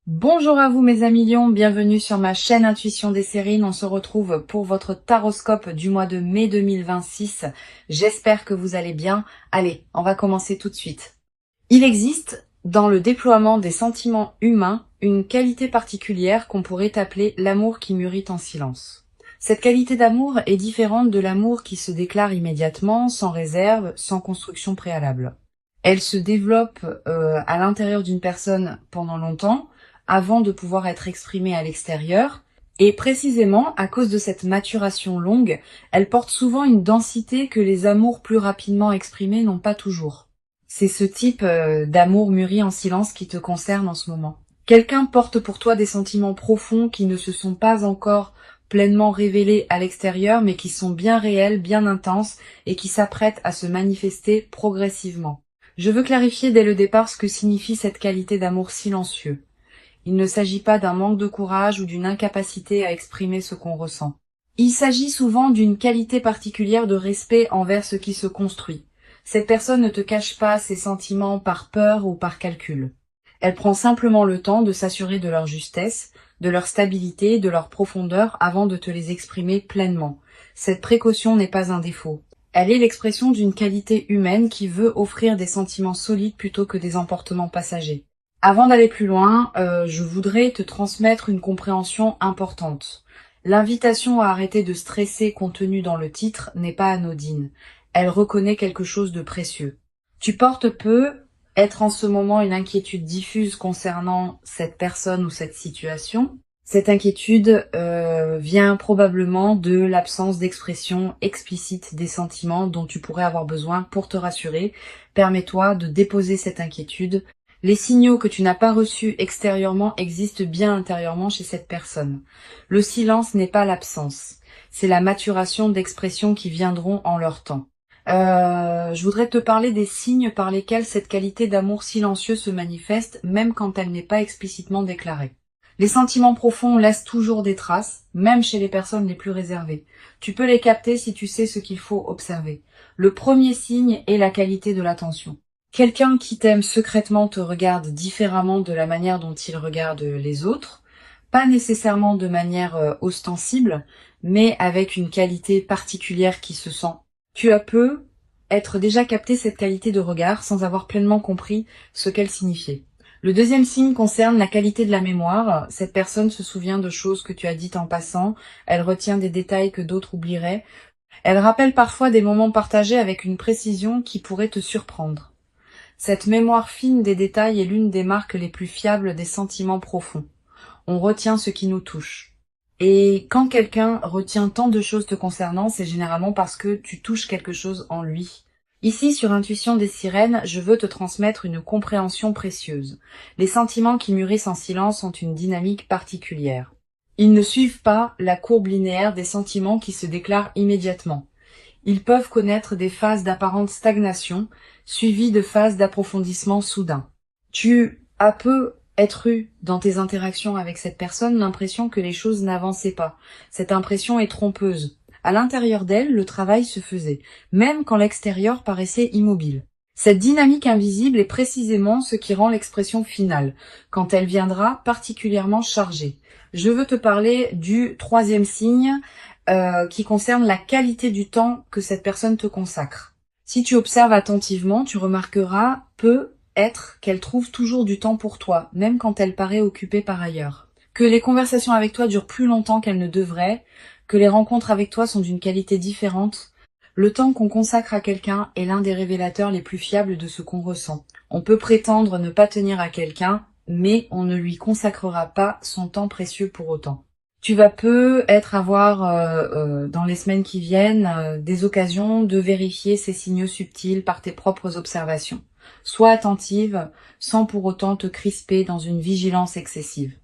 Bonjour à vous mes amis lions, bienvenue sur ma chaîne Intuition des Sérines. On se retrouve pour votre taroscope du mois de mai 2026. J'espère que vous allez bien. Allez, on va commencer tout de suite. Il existe dans le déploiement des sentiments humains une qualité particulière qu'on pourrait appeler l'amour qui mûrit en silence. Cette qualité d'amour est différente de l'amour qui se déclare immédiatement, sans réserve, sans construction préalable. Elle se développe à l'intérieur d'une personne pendant longtemps, avant de pouvoir être exprimée à l'extérieur. Et précisément, à cause de cette maturation longue, elle porte souvent une densité que les amours plus rapidement exprimés n'ont pas toujours. C'est ce type d'amour mûri en silence qui te concerne en ce moment. Quelqu'un porte pour toi des sentiments profonds qui ne se sont pas encore pleinement révélés à l'extérieur, mais qui sont bien réels, bien intenses, et qui s'apprêtent à se manifester progressivement. Je veux clarifier dès le départ ce que signifie cette qualité d'amour silencieux. Il ne s'agit pas d'un manque de courage ou d'une incapacité à exprimer ce qu'on ressent. Il s'agit souvent d'une qualité particulière de respect envers ce qui se construit. Cette personne ne te cache pas ses sentiments par peur ou par calcul. Elle prend simplement le temps de s'assurer de leur justesse, de leur stabilité, de leur profondeur avant de te les exprimer pleinement. Cette précaution n'est pas un défaut. Elle est l'expression d'une qualité humaine qui veut offrir des sentiments solides plutôt que des emportements passagers. Avant d'aller plus loin, je voudrais te transmettre une compréhension importante. L'invitation à arrêter de stresser contenue dans le titre n'est pas anodine. Elle reconnaît quelque chose de précieux. Tu portes peu être en ce moment une inquiétude diffuse concernant cette personne ou cette situation. Cette inquiétude vient probablement de l'absence d'expression explicite des sentiments dont tu pourrais avoir besoin pour te rassurer. Permets-toi de déposer cette inquiétude. Les signaux que tu n'as pas reçus extérieurement existent bien intérieurement chez cette personne. Le silence n'est pas l'absence, c'est la maturation d'expressions qui viendront en leur temps. Je voudrais te parler des signes par lesquels cette qualité d'amour silencieux se manifeste, même quand elle n'est pas explicitement déclarée. Les sentiments profonds laissent toujours des traces, même chez les personnes les plus réservées. Tu peux les capter si tu sais ce qu'il faut observer. Le premier signe est la qualité de l'attention. Quelqu'un qui t'aime secrètement te regarde différemment de la manière dont il regarde les autres, pas nécessairement de manière ostensible, mais avec une qualité particulière qui se sent. Tu as peu être déjà capté cette qualité de regard sans avoir pleinement compris ce qu'elle signifiait. Le deuxième signe concerne la qualité de la mémoire. Cette personne se souvient de choses que tu as dites en passant, elle retient des détails que d'autres oublieraient. Elle rappelle parfois des moments partagés avec une précision qui pourrait te surprendre. Cette mémoire fine des détails est l'une des marques les plus fiables des sentiments profonds. On retient ce qui nous touche. Et quand quelqu'un retient tant de choses te concernant, c'est généralement parce que tu touches quelque chose en lui. Ici, sur Intuition des Sirènes, je veux te transmettre une compréhension précieuse. Les sentiments qui mûrissent en silence ont une dynamique particulière. Ils ne suivent pas la courbe linéaire des sentiments qui se déclarent immédiatement. Ils peuvent connaître des phases d'apparente stagnation, suivies de phases d'approfondissement soudain. Tu as peu être eu dans tes interactions avec cette personne l'impression que les choses n'avançaient pas. Cette impression est trompeuse. À l'intérieur d'elle, le travail se faisait, même quand l'extérieur paraissait immobile. Cette dynamique invisible est précisément ce qui rend l'expression finale, quand elle viendra particulièrement chargée. Je veux te parler du troisième signe, qui concerne la qualité du temps que cette personne te consacre. Si tu observes attentivement, tu remarqueras peut-être qu'elle trouve toujours du temps pour toi, même quand elle paraît occupée par ailleurs. Que les conversations avec toi durent plus longtemps qu'elles ne devraient, que les rencontres avec toi sont d'une qualité différente. Le temps qu'on consacre à quelqu'un est l'un des révélateurs les plus fiables de ce qu'on ressent. On peut prétendre ne pas tenir à quelqu'un, mais on ne lui consacrera pas son temps précieux pour autant. Tu vas peut-être avoir dans les semaines qui viennent des occasions de vérifier ces signaux subtils par tes propres observations. Sois attentive sans pour autant te crisper dans une vigilance excessive.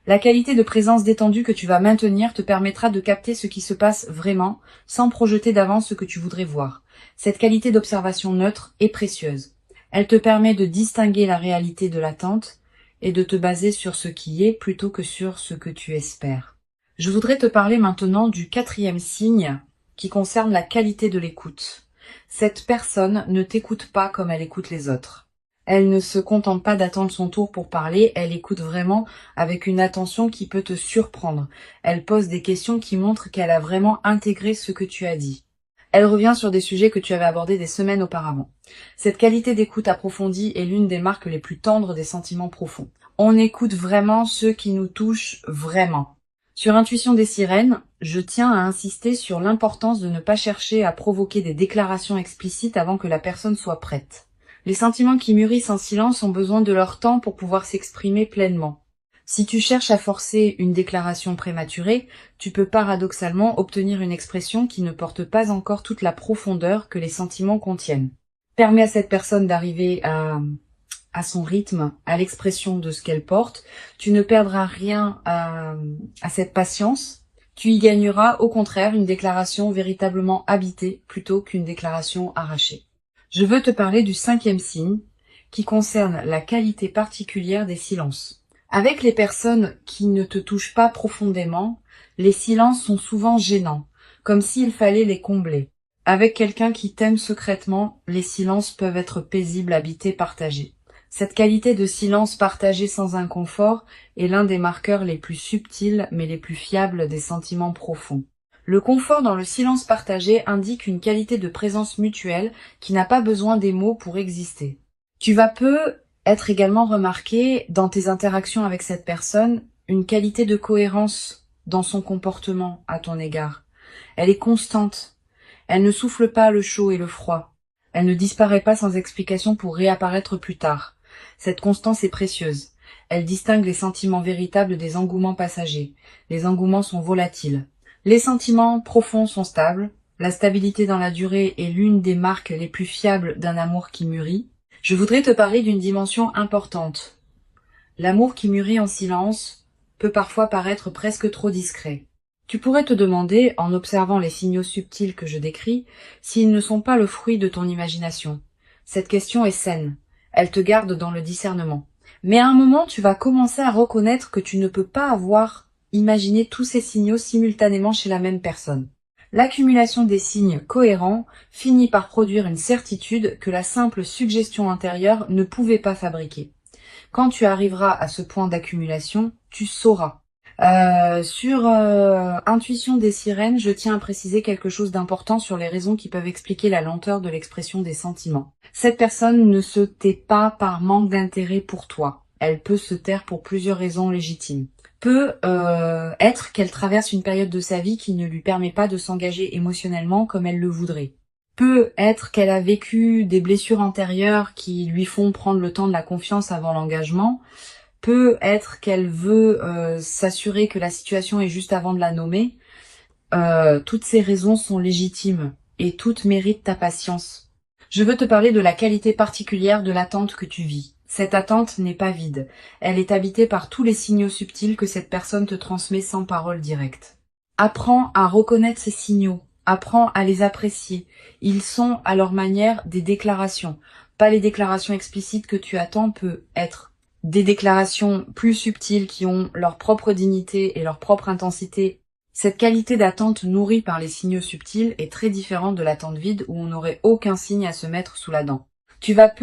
La qualité de présence détendue que tu vas maintenir te permettra de capter ce qui se passe vraiment sans projeter d'avance ce que tu voudrais voir. Cette qualité d'observation neutre est précieuse. Elle te permet de distinguer la réalité de l'attente et de te baser sur ce qui est plutôt que sur ce que tu espères. Je voudrais te parler maintenant du quatrième signe qui concerne la qualité de l'écoute. Cette personne ne t'écoute pas comme elle écoute les autres. Elle ne se contente pas d'attendre son tour pour parler, elle écoute vraiment avec une attention qui peut te surprendre. Elle pose des questions qui montrent qu'elle a vraiment intégré ce que tu as dit. Elle revient sur des sujets que tu avais abordés des semaines auparavant. Cette qualité d'écoute approfondie est l'une des marques les plus tendres des sentiments profonds. On écoute vraiment ceux qui nous touchent vraiment. Sur Intuition des sirènes, je tiens à insister sur l'importance de ne pas chercher à provoquer des déclarations explicites avant que la personne soit prête. Les sentiments qui mûrissent en silence ont besoin de leur temps pour pouvoir s'exprimer pleinement. Si tu cherches à forcer une déclaration prématurée, tu peux paradoxalement obtenir une expression qui ne porte pas encore toute la profondeur que les sentiments contiennent. Permets à cette personne d'arriver à son rythme, à l'expression de ce qu'elle porte. Tu ne perdras rien à cette patience. Tu y gagneras au contraire une déclaration véritablement habitée plutôt qu'une déclaration arrachée. Je veux te parler du 5e signe qui concerne la qualité particulière des silences. Avec les personnes qui ne te touchent pas profondément, les silences sont souvent gênants, comme s'il fallait les combler. Avec quelqu'un qui t'aime secrètement, les silences peuvent être paisibles, habités, partagés. Cette qualité de silence partagé sans inconfort est l'un des marqueurs les plus subtils mais les plus fiables des sentiments profonds. Le confort dans le silence partagé indique une qualité de présence mutuelle qui n'a pas besoin des mots pour exister. Tu vas être également remarqué dans tes interactions avec cette personne une qualité de cohérence dans son comportement à ton égard. Elle est constante. Elle ne souffle pas le chaud et le froid. Elle ne disparaît pas sans explication pour réapparaître plus tard. Cette constance est précieuse. Elle distingue les sentiments véritables des engouements passagers. Les engouements sont volatiles. Les sentiments profonds sont stables. La stabilité dans la durée est l'une des marques les plus fiables d'un amour qui mûrit. Je voudrais te parler d'une dimension importante. L'amour qui mûrit en silence peut parfois paraître presque trop discret. Tu pourrais te demander, en observant les signaux subtils que je décris, s'ils ne sont pas le fruit de ton imagination. Cette question est saine. Elle te garde dans le discernement. Mais à un moment, tu vas commencer à reconnaître que tu ne peux pas avoir imaginé tous ces signaux simultanément chez la même personne. L'accumulation des signes cohérents finit par produire une certitude que la simple suggestion intérieure ne pouvait pas fabriquer. Quand tu arriveras à ce point d'accumulation, tu sauras. Sur Intuition des sirènes, je tiens à préciser quelque chose d'important sur les raisons qui peuvent expliquer la lenteur de l'expression des sentiments. Cette personne ne se tait pas par manque d'intérêt pour toi. Elle peut se taire pour plusieurs raisons légitimes. Peut être qu'elle traverse une période de sa vie qui ne lui permet pas de s'engager émotionnellement comme elle le voudrait. Peut être qu'elle a vécu des blessures antérieures qui lui font prendre le temps de la confiance avant l'engagement. Peut être qu'elle veut s'assurer que la situation est juste avant de la nommer. Toutes ces raisons sont légitimes et toutes méritent ta patience. Je veux te parler de la qualité particulière de l'attente que tu vis. Cette attente n'est pas vide. Elle est habitée par tous les signaux subtils que cette personne te transmet sans parole directe. Apprends à reconnaître ces signaux. Apprends à les apprécier. Ils sont à leur manière des déclarations. Pas les déclarations explicites que tu attends, peut être des déclarations plus subtiles qui ont leur propre dignité et leur propre intensité. Cette qualité d'attente nourrie par les signaux subtils est très différente de l'attente vide où on n'aurait aucun signe à se mettre sous la dent. Tu vas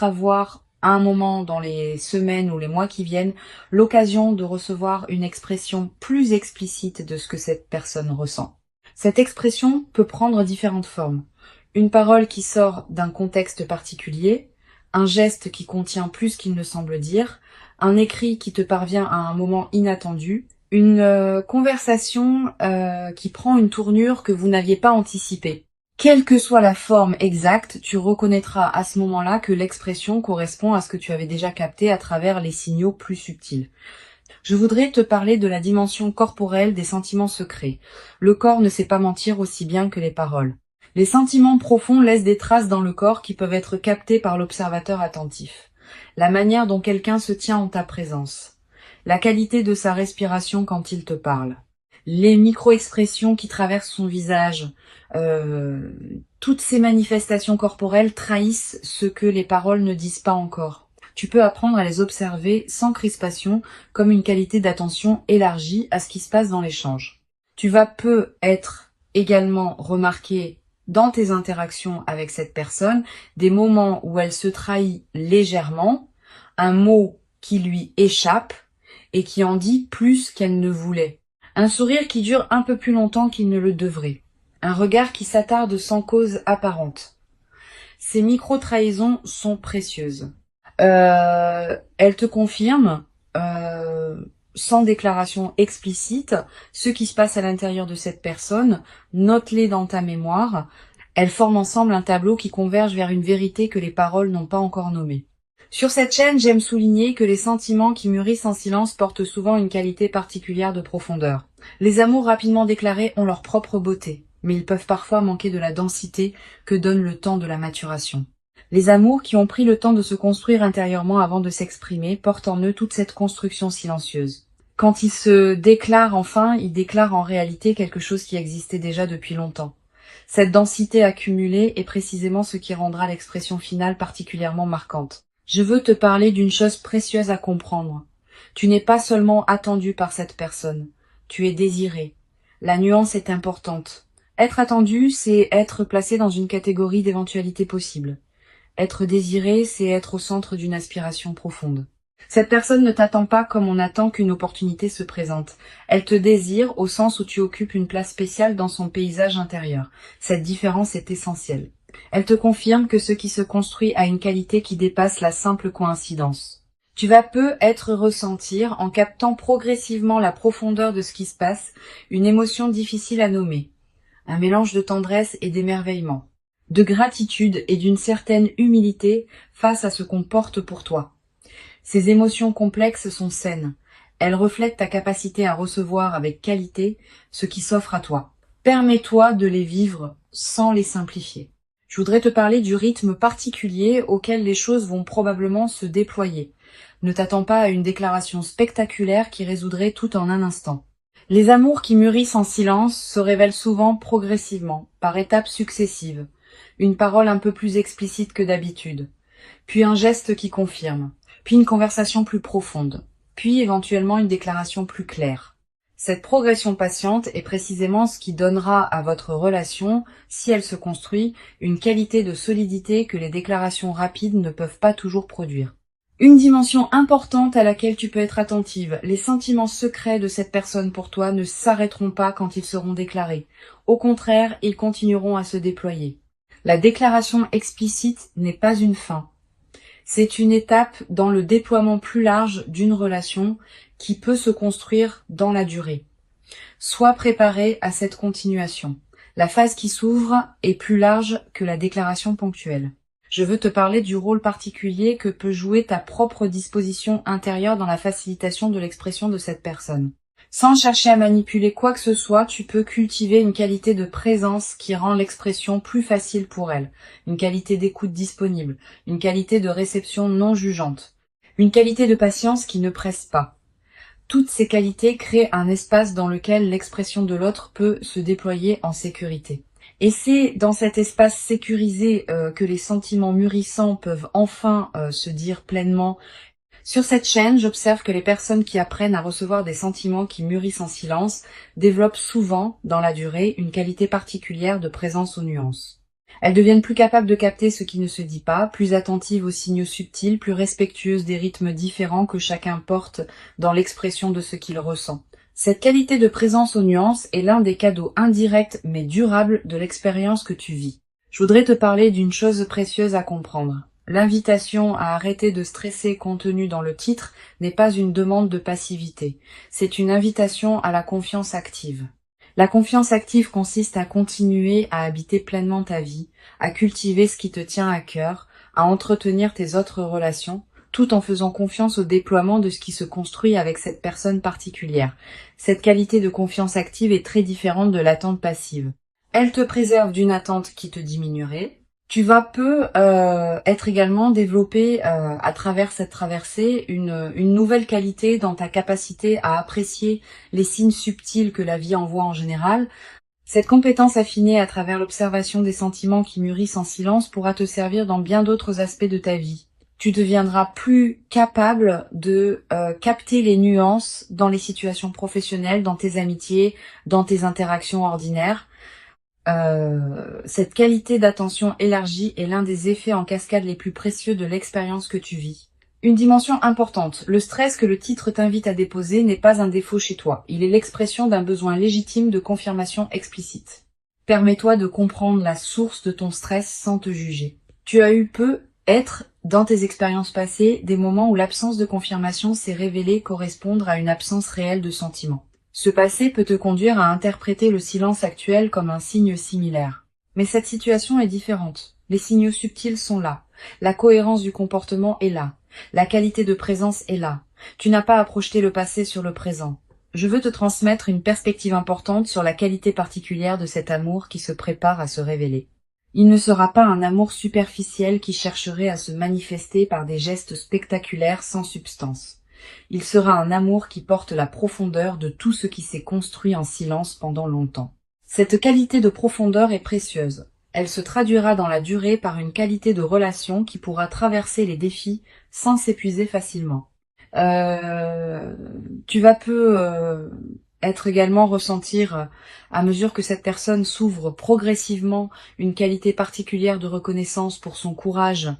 avoir à un moment dans les semaines ou les mois qui viennent l'occasion de recevoir une expression plus explicite de ce que cette personne ressent. Cette expression peut prendre différentes formes. Une parole qui sort d'un contexte particulier, un geste qui contient plus qu'il ne semble dire, un écrit qui te parvient à un moment inattendu, une conversation qui prend une tournure que vous n'aviez pas anticipée. Quelle que soit la forme exacte, tu reconnaîtras à ce moment-là que l'expression correspond à ce que tu avais déjà capté à travers les signaux plus subtils. Je voudrais te parler de la dimension corporelle des sentiments secrets. Le corps ne sait pas mentir aussi bien que les paroles. Les sentiments profonds laissent des traces dans le corps qui peuvent être captées par l'observateur attentif. La manière dont quelqu'un se tient en ta présence. La qualité de sa respiration quand il te parle. Les micro-expressions qui traversent son visage, toutes ces manifestations corporelles trahissent ce que les paroles ne disent pas encore. Tu peux apprendre à les observer sans crispation, comme une qualité d'attention élargie à ce qui se passe dans l'échange. Tu vas être également remarquer dans tes interactions avec cette personne, des moments où elle se trahit légèrement, un mot qui lui échappe et qui en dit plus qu'elle ne voulait. Un sourire qui dure un peu plus longtemps qu'il ne le devrait. Un regard qui s'attarde sans cause apparente. Ces micro-trahisons sont précieuses. Elles te confirment, sans déclaration explicite, ce qui se passe à l'intérieur de cette personne. Note-les dans ta mémoire. Elles forment ensemble un tableau qui converge vers une vérité que les paroles n'ont pas encore nommée. Sur cette chaîne, j'aime souligner que les sentiments qui mûrissent en silence portent souvent une qualité particulière de profondeur. Les amours rapidement déclarés ont leur propre beauté, mais ils peuvent parfois manquer de la densité que donne le temps de la maturation. Les amours qui ont pris le temps de se construire intérieurement avant de s'exprimer portent en eux toute cette construction silencieuse. Quand ils se déclarent enfin, ils déclarent en réalité quelque chose qui existait déjà depuis longtemps. Cette densité accumulée est précisément ce qui rendra l'expression finale particulièrement marquante. Je veux te parler d'une chose précieuse à comprendre. Tu n'es pas seulement attendu par cette personne, tu es désiré. La nuance est importante. Être attendu, c'est être placé dans une catégorie d'éventualités possibles. Être désiré, c'est être au centre d'une aspiration profonde. Cette personne ne t'attend pas comme on attend qu'une opportunité se présente. Elle te désire au sens où tu occupes une place spéciale dans son paysage intérieur. Cette différence est essentielle. Elle te confirme que ce qui se construit a une qualité qui dépasse la simple coïncidence. Tu vas peut-être ressentir, en captant progressivement la profondeur de ce qui se passe, une émotion difficile à nommer. Un mélange de tendresse et d'émerveillement, de gratitude et d'une certaine humilité face à ce qu'on porte pour toi. Ces émotions complexes sont saines. Elles reflètent ta capacité à recevoir avec qualité ce qui s'offre à toi. Permets-toi de les vivre sans les simplifier. Je voudrais te parler du rythme particulier auquel les choses vont probablement se déployer. Ne t'attends pas à une déclaration spectaculaire qui résoudrait tout en un instant. Les amours qui mûrissent en silence se révèlent souvent progressivement, par étapes successives. Une parole un peu plus explicite que d'habitude, puis un geste qui confirme, puis une conversation plus profonde, puis éventuellement une déclaration plus claire. Cette progression patiente est précisément ce qui donnera à votre relation, si elle se construit, une qualité de solidité que les déclarations rapides ne peuvent pas toujours produire. Une dimension importante à laquelle tu peux être attentive, les sentiments secrets de cette personne pour toi ne s'arrêteront pas quand ils seront déclarés. Au contraire, ils continueront à se déployer. La déclaration explicite n'est pas une fin. C'est une étape dans le déploiement plus large d'une relation qui peut se construire dans la durée. Sois préparé à cette continuation. La phase qui s'ouvre est plus large que la déclaration ponctuelle. Je veux te parler du rôle particulier que peut jouer ta propre disposition intérieure dans la facilitation de l'expression de cette personne. Sans chercher à manipuler quoi que ce soit, tu peux cultiver une qualité de présence qui rend l'expression plus facile pour elle, une qualité d'écoute disponible, une qualité de réception non jugeante, une qualité de patience qui ne presse pas. Toutes ces qualités créent un espace dans lequel l'expression de l'autre peut se déployer en sécurité. Et c'est dans cet espace sécurisé que les sentiments mûrissants peuvent enfin se dire pleinement. Sur cette chaîne, j'observe que les personnes qui apprennent à recevoir des sentiments qui mûrissent en silence développent souvent, dans la durée, une qualité particulière de présence aux nuances. Elles deviennent plus capables de capter ce qui ne se dit pas, plus attentives aux signaux subtils, plus respectueuses des rythmes différents que chacun porte dans l'expression de ce qu'il ressent. Cette qualité de présence aux nuances est l'un des cadeaux indirects mais durables de l'expérience que tu vis. Je voudrais te parler d'une chose précieuse à comprendre. L'invitation à arrêter de stresser contenue dans le titre n'est pas une demande de passivité, c'est une invitation à la confiance active. La confiance active consiste à continuer à habiter pleinement ta vie, à cultiver ce qui te tient à cœur, à entretenir tes autres relations, tout en faisant confiance au déploiement de ce qui se construit avec cette personne particulière. Cette qualité de confiance active est très différente de l'attente passive. Elle te préserve d'une attente qui te diminuerait. Tu vas être également développé à travers cette traversée une nouvelle qualité dans ta capacité à apprécier les signes subtils que la vie envoie en général. Cette compétence affinée à travers l'observation des sentiments qui mûrissent en silence pourra te servir dans bien d'autres aspects de ta vie. Tu deviendras plus capable de capter les nuances dans les situations professionnelles, dans tes amitiés, dans tes interactions ordinaires. Cette qualité d'attention élargie est l'un des effets en cascade les plus précieux de l'expérience que tu vis. Une dimension importante, le stress que le titre t'invite à déposer n'est pas un défaut chez toi, il est l'expression d'un besoin légitime de confirmation explicite. Permets-toi de comprendre la source de ton stress sans te juger. Tu as eu dans tes expériences passées, des moments où l'absence de confirmation s'est révélée correspondre à une absence réelle de sentiment. Ce passé peut te conduire à interpréter le silence actuel comme un signe similaire. Mais cette situation est différente. Les signaux subtils sont là. La cohérence du comportement est là. La qualité de présence est là. Tu n'as pas à projeter le passé sur le présent. Je veux te transmettre une perspective importante sur la qualité particulière de cet amour qui se prépare à se révéler. Il ne sera pas un amour superficiel qui chercherait à se manifester par des gestes spectaculaires sans substance. Il sera un amour qui porte la profondeur de tout ce qui s'est construit en silence pendant longtemps. Cette qualité de profondeur est précieuse. Elle se traduira dans la durée par une qualité de relation qui pourra traverser les défis sans s'épuiser facilement. Tu vas être également ressentir, à mesure que cette personne s'ouvre progressivement, une qualité particulière de reconnaissance pour son courage.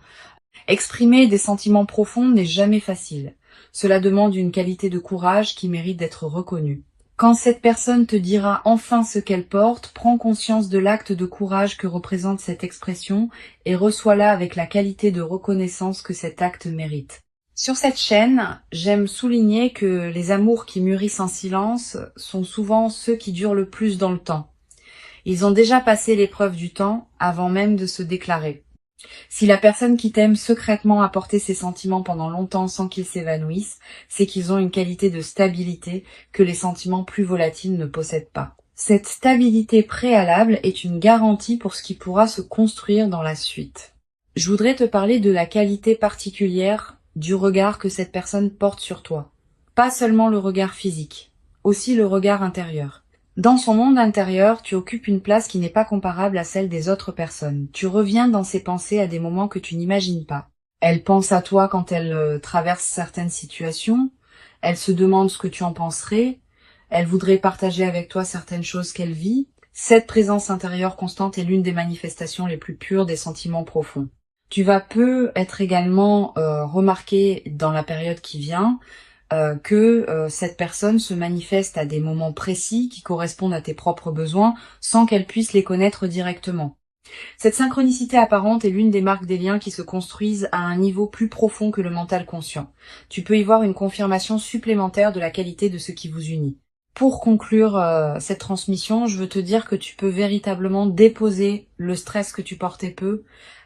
Exprimer des sentiments profonds n'est jamais facile. Cela demande une qualité de courage qui mérite d'être reconnue. Quand cette personne te dira enfin ce qu'elle porte, prends conscience de l'acte de courage que représente cette expression et reçois-la avec la qualité de reconnaissance que cet acte mérite. Sur cette chaîne, j'aime souligner que les amours qui mûrissent en silence sont souvent ceux qui durent le plus dans le temps. Ils ont déjà passé l'épreuve du temps avant même de se déclarer. Si la personne qui t'aime secrètement a porté ses sentiments pendant longtemps sans qu'ils s'évanouissent, c'est qu'ils ont une qualité de stabilité que les sentiments plus volatiles ne possèdent pas. Cette stabilité préalable est une garantie pour ce qui pourra se construire dans la suite. Je voudrais te parler de la qualité particulière du regard que cette personne porte sur toi. Pas seulement le regard physique, aussi le regard intérieur. Dans son monde intérieur, tu occupes une place qui n'est pas comparable à celle des autres personnes. Tu reviens dans ses pensées à des moments que tu n'imagines pas. Elle pense à toi quand elle traverse certaines situations. Elle se demande ce que tu en penserais. Elle voudrait partager avec toi certaines choses qu'elle vit. Cette présence intérieure constante est l'une des manifestations les plus pures des sentiments profonds. Tu vas être également remarqué dans la période qui vient que cette personne se manifeste à des moments précis qui correspondent à tes propres besoins sans qu'elle puisse les connaître directement. Cette synchronicité apparente est l'une des marques des liens qui se construisent à un niveau plus profond que le mental conscient. Tu peux y voir une confirmation supplémentaire de la qualité de ce qui vous unit. Pour conclure cette transmission, je veux te dire que tu peux véritablement déposer le stress que tu portais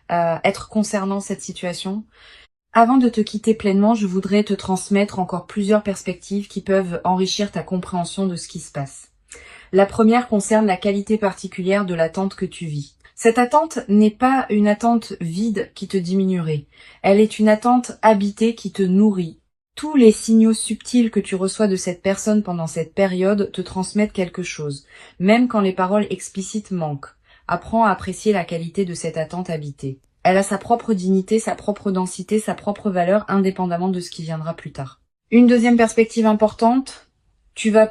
être concernant cette situation. Avant de te quitter pleinement, je voudrais te transmettre encore plusieurs perspectives qui peuvent enrichir ta compréhension de ce qui se passe. La première concerne la qualité particulière de l'attente que tu vis. Cette attente n'est pas une attente vide qui te diminuerait. Elle est une attente habitée qui te nourrit. Tous les signaux subtils que tu reçois de cette personne pendant cette période te transmettent quelque chose, même quand les paroles explicites manquent. Apprends à apprécier la qualité de cette attente habitée. Elle a sa propre dignité, sa propre densité, sa propre valeur, indépendamment de ce qui viendra plus tard. Une deuxième perspective importante, tu vas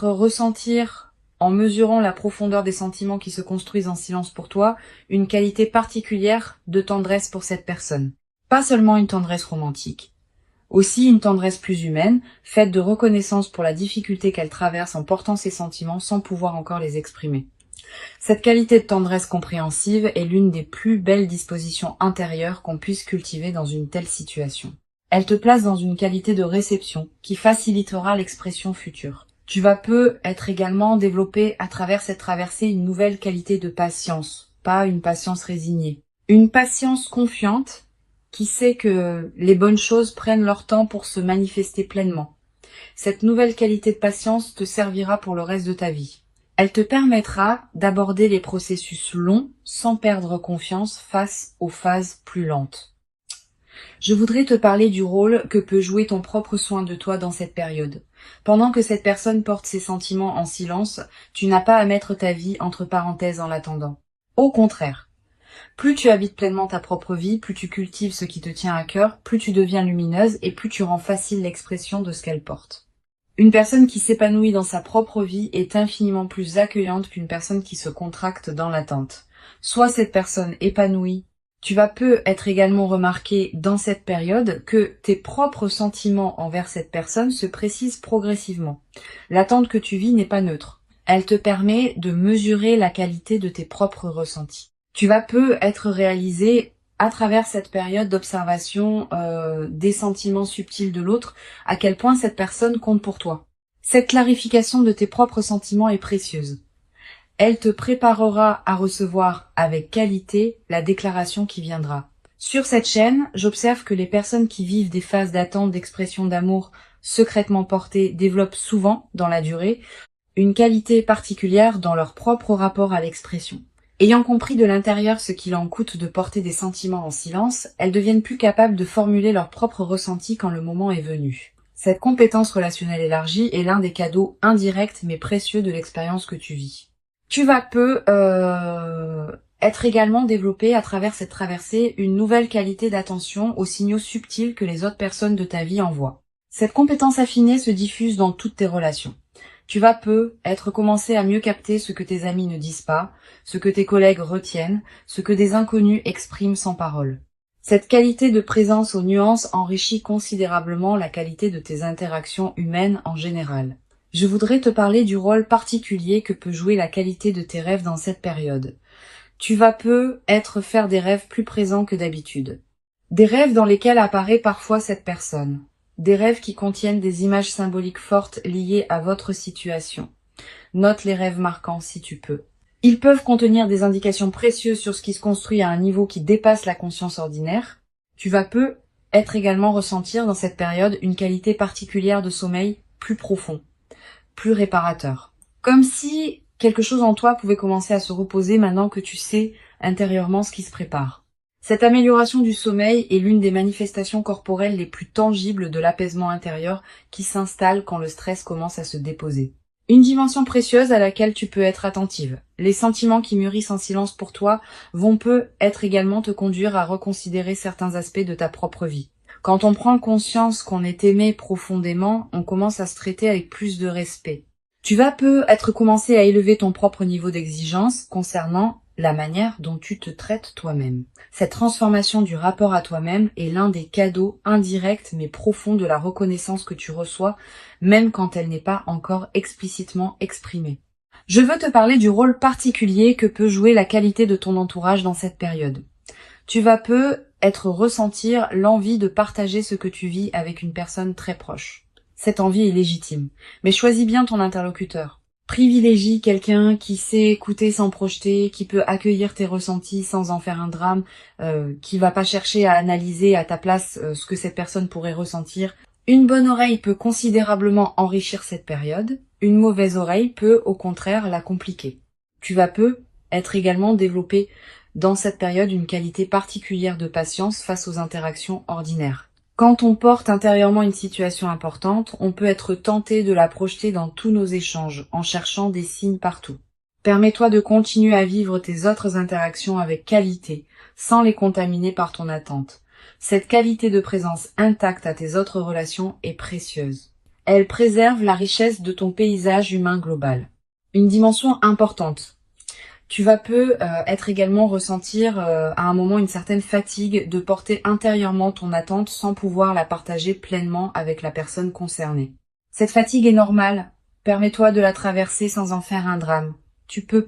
ressentir, en mesurant la profondeur des sentiments qui se construisent en silence pour toi, une qualité particulière de tendresse pour cette personne. Pas seulement une tendresse romantique, aussi une tendresse plus humaine, faite de reconnaissance pour la difficulté qu'elle traverse en portant ses sentiments sans pouvoir encore les exprimer. Cette qualité de tendresse compréhensive est l'une des plus belles dispositions intérieures qu'on puisse cultiver dans une telle situation. Elle te place dans une qualité de réception qui facilitera l'expression future. Tu vas être également développé à travers cette traversée une nouvelle qualité de patience, pas une patience résignée. Une patience confiante qui sait que les bonnes choses prennent leur temps pour se manifester pleinement. Cette nouvelle qualité de patience te servira pour le reste de ta vie. Elle te permettra d'aborder les processus longs sans perdre confiance face aux phases plus lentes. Je voudrais te parler du rôle que peut jouer ton propre soin de toi dans cette période. Pendant que cette personne porte ses sentiments en silence, tu n'as pas à mettre ta vie entre parenthèses en l'attendant. Au contraire, plus tu habites pleinement ta propre vie, plus tu cultives ce qui te tient à cœur, plus tu deviens lumineuse et plus tu rends facile l'expression de ce qu'elle porte. Une personne qui s'épanouit dans sa propre vie est infiniment plus accueillante qu'une personne qui se contracte dans l'attente. Soit cette personne épanouie, tu vas peu être également remarqué dans cette période que tes propres sentiments envers cette personne se précisent progressivement. L'attente que tu vis n'est pas neutre. Elle te permet de mesurer la qualité de tes propres ressentis. Tu vas peu être réalisé à travers cette période d'observation des sentiments subtils de l'autre, à quel point cette personne compte pour toi. Cette clarification de tes propres sentiments est précieuse. Elle te préparera à recevoir avec qualité la déclaration qui viendra. Sur cette chaîne, j'observe que les personnes qui vivent des phases d'attente d'expression d'amour secrètement portées développent souvent, dans la durée, une qualité particulière dans leur propre rapport à l'expression. Ayant compris de l'intérieur ce qu'il en coûte de porter des sentiments en silence, elles deviennent plus capables de formuler leurs propres ressentis quand le moment est venu. Cette compétence relationnelle élargie est l'un des cadeaux indirects mais précieux de l'expérience que tu vis. Tu vas peu être également développé à travers cette traversée une nouvelle qualité d'attention aux signaux subtils que les autres personnes de ta vie envoient. Cette compétence affinée se diffuse dans toutes tes relations. Tu vas peu être commencé à mieux capter ce que tes amis ne disent pas, ce que tes collègues retiennent, ce que des inconnus expriment sans parole. Cette qualité de présence aux nuances enrichit considérablement la qualité de tes interactions humaines en général. Je voudrais te parler du rôle particulier que peut jouer la qualité de tes rêves dans cette période. Tu vas peu faire des rêves plus présents que d'habitude. Des rêves dans lesquels apparaît parfois cette personne. Des rêves qui contiennent des images symboliques fortes liées à votre situation. Note les rêves marquants si tu peux. Ils peuvent contenir des indications précieuses sur ce qui se construit à un niveau qui dépasse la conscience ordinaire. Tu vas peu également ressentir dans cette période une qualité particulière de sommeil plus profond, plus réparateur. Comme si quelque chose en toi pouvait commencer à se reposer maintenant que tu sais intérieurement ce qui se prépare. Cette amélioration du sommeil est l'une des manifestations corporelles les plus tangibles de l'apaisement intérieur qui s'installe quand le stress commence à se déposer. Une dimension précieuse à laquelle tu peux être attentive. Les sentiments qui mûrissent en silence pour toi vont également te conduire à reconsidérer certains aspects de ta propre vie. Quand on prend conscience qu'on est aimé profondément, on commence à se traiter avec plus de respect. Tu vas commencer à élever ton propre niveau d'exigence concernant la manière dont tu te traites toi-même. Cette transformation du rapport à toi-même est l'un des cadeaux indirects mais profonds de la reconnaissance que tu reçois, même quand elle n'est pas encore explicitement exprimée. Je veux te parler du rôle particulier que peut jouer la qualité de ton entourage dans cette période. Tu vas ressentir l'envie de partager ce que tu vis avec une personne très proche. Cette envie est légitime, mais choisis bien ton interlocuteur. Privilégie quelqu'un qui sait écouter sans projeter, qui peut accueillir tes ressentis sans en faire un drame, qui va pas chercher à analyser à ta place ce que cette personne pourrait ressentir. Une bonne oreille peut considérablement enrichir cette période, une mauvaise oreille peut au contraire la compliquer. Tu vas être également développé dans cette période une qualité particulière de patience face aux interactions ordinaires. Quand on porte intérieurement une situation importante, on peut être tenté de la projeter dans tous nos échanges, en cherchant des signes partout. Permets-toi de continuer à vivre tes autres interactions avec qualité, sans les contaminer par ton attente. Cette qualité de présence intacte à tes autres relations est précieuse. Elle préserve la richesse de ton paysage humain global. Une dimension importante. Tu vas également ressentir à un moment une certaine fatigue de porter intérieurement ton attente sans pouvoir la partager pleinement avec la personne concernée. Cette fatigue est normale. Permets-toi de la traverser sans en faire un drame. Tu peux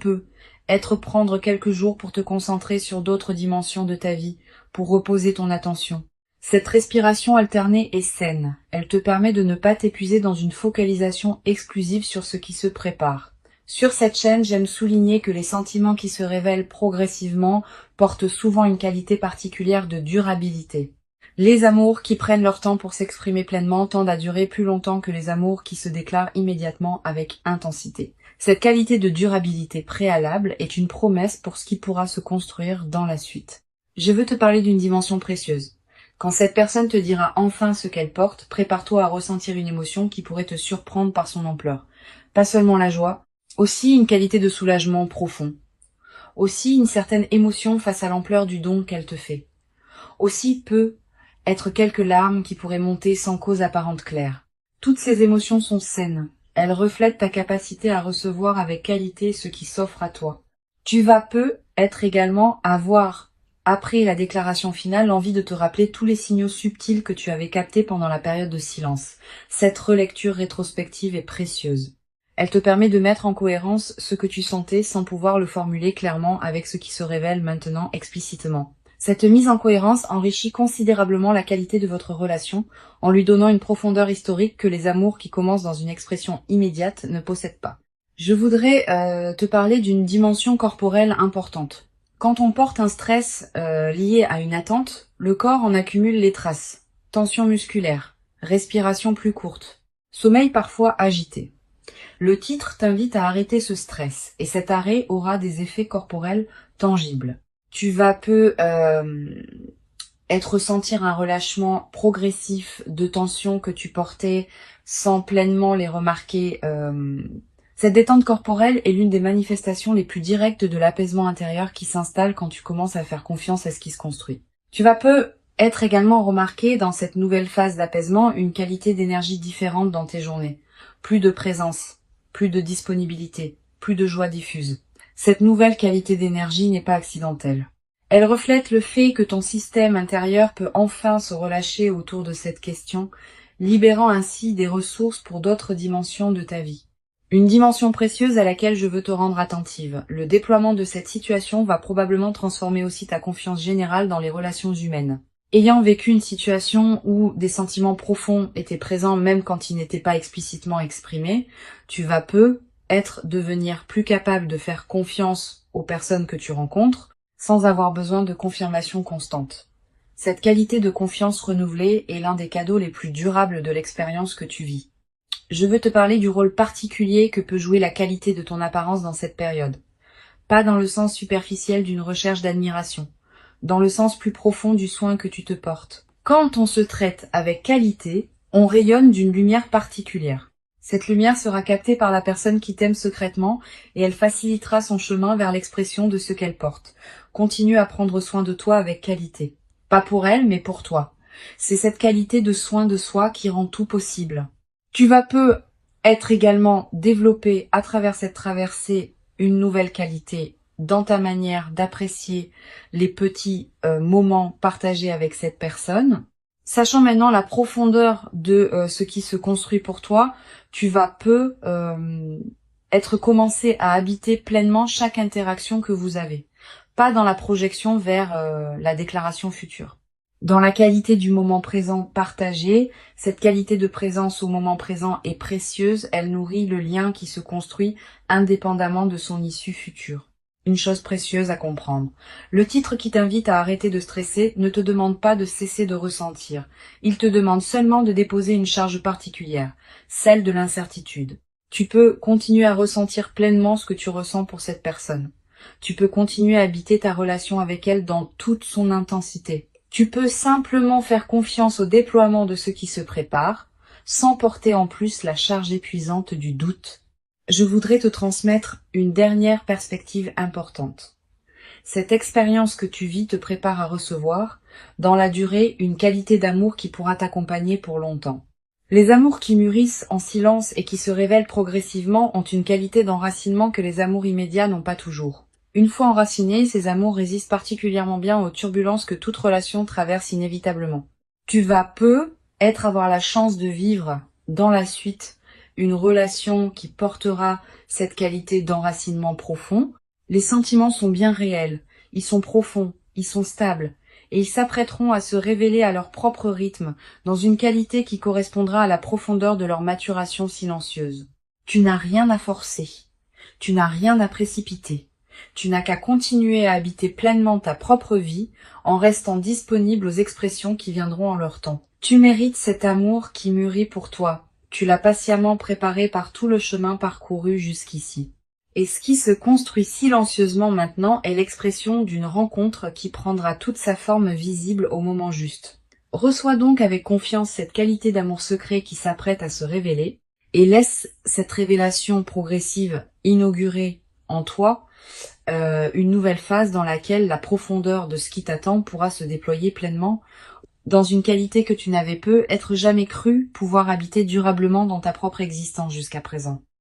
prendre quelques jours pour te concentrer sur d'autres dimensions de ta vie, pour reposer ton attention. Cette respiration alternée est saine. Elle te permet de ne pas t'épuiser dans une focalisation exclusive sur ce qui se prépare. Sur cette chaîne, j'aime souligner que les sentiments qui se révèlent progressivement portent souvent une qualité particulière de durabilité. Les amours qui prennent leur temps pour s'exprimer pleinement tendent à durer plus longtemps que les amours qui se déclarent immédiatement avec intensité. Cette qualité de durabilité préalable est une promesse pour ce qui pourra se construire dans la suite. Je veux te parler d'une dimension précieuse. Quand cette personne te dira enfin ce qu'elle porte, prépare-toi à ressentir une émotion qui pourrait te surprendre par son ampleur. Pas seulement la joie, aussi une qualité de soulagement profond. Aussi une certaine émotion face à l'ampleur du don qu'elle te fait. Aussi peut être quelques larmes qui pourraient monter sans cause apparente claire. Toutes ces émotions sont saines. Elles reflètent ta capacité à recevoir avec qualité ce qui s'offre à toi. Tu vas être également avoir, après la déclaration finale, l'envie de te rappeler tous les signaux subtils que tu avais captés pendant la période de silence. Cette relecture rétrospective est précieuse. Elle te permet de mettre en cohérence ce que tu sentais sans pouvoir le formuler clairement avec ce qui se révèle maintenant explicitement. Cette mise en cohérence enrichit considérablement la qualité de votre relation en lui donnant une profondeur historique que les amours qui commencent dans une expression immédiate ne possèdent pas. Je voudrais te parler d'une dimension corporelle importante. Quand on porte un stress lié à une attente, le corps en accumule les traces. Tension musculaire, respiration plus courte, sommeil parfois agité. Le titre t'invite à arrêter ce stress et cet arrêt aura des effets corporels tangibles. Tu vas ressentir un relâchement progressif de tensions que tu portais sans pleinement les remarquer. Cette détente corporelle est l'une des manifestations les plus directes de l'apaisement intérieur qui s'installe quand tu commences à faire confiance à ce qui se construit. Tu vas être également remarqué dans cette nouvelle phase d'apaisement une qualité d'énergie différente dans tes journées. Plus de présence, plus de disponibilité, plus de joie diffuse. Cette nouvelle qualité d'énergie n'est pas accidentelle. Elle reflète le fait que ton système intérieur peut enfin se relâcher autour de cette question, libérant ainsi des ressources pour d'autres dimensions de ta vie. Une dimension précieuse à laquelle je veux te rendre attentive. Le déploiement de cette situation va probablement transformer aussi ta confiance générale dans les relations humaines. Ayant vécu une situation où des sentiments profonds étaient présents même quand ils n'étaient pas explicitement exprimés, tu vas devenir plus capable de faire confiance aux personnes que tu rencontres sans avoir besoin de confirmation constante. Cette qualité de confiance renouvelée est l'un des cadeaux les plus durables de l'expérience que tu vis. Je veux te parler du rôle particulier que peut jouer la qualité de ton apparence dans cette période. Pas dans le sens superficiel d'une recherche d'admiration, dans le sens plus profond du soin que tu te portes. Quand on se traite avec qualité, on rayonne d'une lumière particulière. Cette lumière sera captée par la personne qui t'aime secrètement et elle facilitera son chemin vers l'expression de ce qu'elle porte. Continue à prendre soin de toi avec qualité. Pas pour elle, mais pour toi. C'est cette qualité de soin de soi qui rend tout possible. Tu vas être également développé à travers cette traversée une nouvelle qualité dans ta manière d'apprécier les petits moments partagés avec cette personne. Sachant maintenant la profondeur de ce qui se construit pour toi, tu vas commencé à habiter pleinement chaque interaction que vous avez. Pas dans la projection vers la déclaration future. Dans la qualité du moment présent partagé, cette qualité de présence au moment présent est précieuse, elle nourrit le lien qui se construit indépendamment de son issue future. Une chose précieuse à comprendre. Le titre qui t'invite à arrêter de stresser ne te demande pas de cesser de ressentir. Il te demande seulement de déposer une charge particulière, celle de l'incertitude. Tu peux continuer à ressentir pleinement ce que tu ressens pour cette personne. Tu peux continuer à habiter ta relation avec elle dans toute son intensité. Tu peux simplement faire confiance au déploiement de ce qui se prépare, sans porter en plus la charge épuisante du doute. Je voudrais te transmettre une dernière perspective importante. Cette expérience que tu vis te prépare à recevoir, dans la durée, une qualité d'amour qui pourra t'accompagner pour longtemps. Les amours qui mûrissent en silence et qui se révèlent progressivement ont une qualité d'enracinement que les amours immédiats n'ont pas toujours. Une fois enracinés, ces amours résistent particulièrement bien aux turbulences que toute relation traverse inévitablement. Tu vas avoir la chance de vivre dans la suite une relation qui portera cette qualité d'enracinement profond. Les sentiments sont bien réels, ils sont profonds, ils sont stables, et ils s'apprêteront à se révéler à leur propre rythme, dans une qualité qui correspondra à la profondeur de leur maturation silencieuse. Tu n'as rien à forcer, tu n'as rien à précipiter, tu n'as qu'à continuer à habiter pleinement ta propre vie, en restant disponible aux expressions qui viendront en leur temps. Tu mérites cet amour qui mûrit pour toi. Tu l'as patiemment préparé par tout le chemin parcouru jusqu'ici. Et ce qui se construit silencieusement maintenant est l'expression d'une rencontre qui prendra toute sa forme visible au moment juste. Reçois donc avec confiance cette qualité d'amour secret qui s'apprête à se révéler et laisse cette révélation progressive inaugurer en toi une nouvelle phase dans laquelle la profondeur de ce qui t'attend pourra se déployer pleinement dans une qualité que tu n'avais peut-être jamais cru pouvoir habiter durablement dans ta propre existence jusqu'à présent.